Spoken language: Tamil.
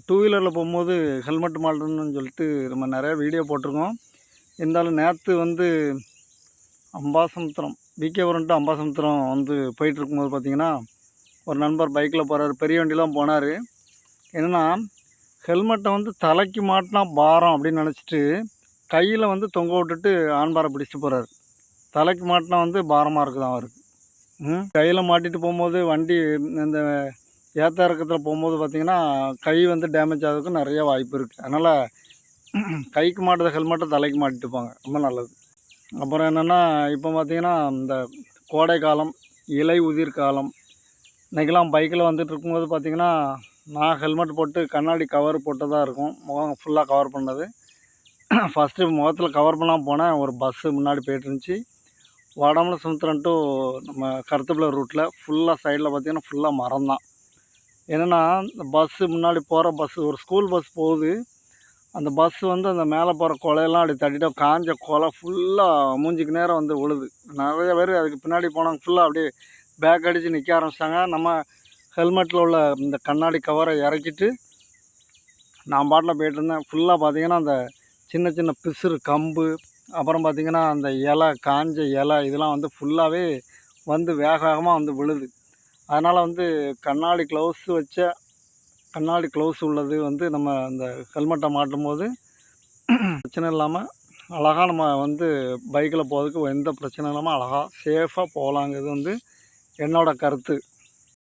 டூ வீலரில் போகும்போது ஹெல்மெட் மாட்டணும்னு சொல்லிட்டு நம்ம நிறையா வீடியோ போட்டிருக்கோம். இருந்தாலும் நேற்று வந்து அம்பாசமுத்திரம் பிகேபுரம் டு அம்பாசமுத்திரம் வந்து போயிட்டுருக்கும்போது பார்த்திங்கன்னா ஒரு நண்பர் பைக்கில் போகிறாரு. பெரிய வண்டிலாம் போனார். என்னென்னா ஹெல்மெட்டை வந்து தலைக்கு மாட்டினா பாரம் அப்படின்னு நினச்சிட்டு கையில் வந்து தொங்க விட்டுட்டு ஆண்பாரை பிடிச்சிட்டு போகிறாரு. தலைக்கு மாட்டினா வந்து பாரமாக இருக்குதான் அவருக்கு. கையில் மாட்டிட்டு போகும்போது வண்டி இந்த ஏற்ற இறக்கத்தில் போகும்போது பார்த்திங்கன்னா கை வந்து டேமேஜ் ஆகிறதுக்கும் நிறைய வாய்ப்பு இருக்குது. அதனால் கைக்கு மாட்டுற ஹெல்மெட்டை தலைக்கு மாட்டிட்டு போங்க, ரொம்ப நல்லது. அப்புறம் என்னென்னா இப்போ பார்த்திங்கன்னா இந்த கோடை காலம், இலை உதிர் காலம். இன்றைக்கெல்லாம் பைக்கில் வந்துட்டு இருக்கும்போது பார்த்திங்கன்னா நான் ஹெல்மெட் போட்டு கண்ணாடி கவர் போட்டு தான் இருக்கும், முகம் ஃபுல்லாக கவர் பண்ணது. ஃபஸ்ட்டு முகத்தில் கவர் பண்ணாமல் போனேன். ஒரு பஸ்ஸு முன்னாடி போய்ட்டு இருந்துச்சு. வடமலை சமுத்திரம் டு நம்ம கருத்துப்பிள்ளை ரூட்டில் ஃபுல்லாக சைடில் பார்த்திங்கன்னா ஃபுல்லாக மரம் தான். என்னென்னா இந்த பஸ்ஸு முன்னாடி போகிற பஸ்ஸு ஒரு ஸ்கூல் பஸ் போகுது. அந்த பஸ்ஸு வந்து அந்த மேலே போகிற கொலையெல்லாம் அப்படி தட்டிட்டு காஞ்ச கொலை ஃபுல்லாக மூஞ்சிக்கு நேரம் வந்து விழுது. நிறைய பேர் அதுக்கு பின்னாடி போனவங்க ஃபுல்லாக அப்படியே பேக் அடித்து நிற்க ஆரம்பிச்சிட்டாங்க. நம்ம ஹெல்மெட்டில் உள்ள இந்த கண்ணாடி கவரை இறக்கிட்டு நான் பாட்டில் போய்ட்டுருந்தேன். ஃபுல்லாக பார்த்திங்கன்னா அந்த சின்ன சின்ன பிசுறு கம்பு, அப்புறம் பார்த்திங்கன்னா அந்த இலை, காஞ்ச இலை இதெல்லாம் வந்து ஃபுல்லாகவே வந்து வேக வேகமாக வந்து விழுது. அதனால் வந்து கண்ணாடி க்ளவுஸ் உள்ளது வந்து நம்ம அந்த ஹெல்மெட்டை மாட்டும்போது பிரச்சனை இல்லாமல் அழகாக நம்ம வந்து பைக்கில் போகிறதுக்கு எந்த பிரச்சனையும் இல்லாமல் அழகாக சேஃபாக போகலாங்கிறது வந்து என்னோடய கருத்து.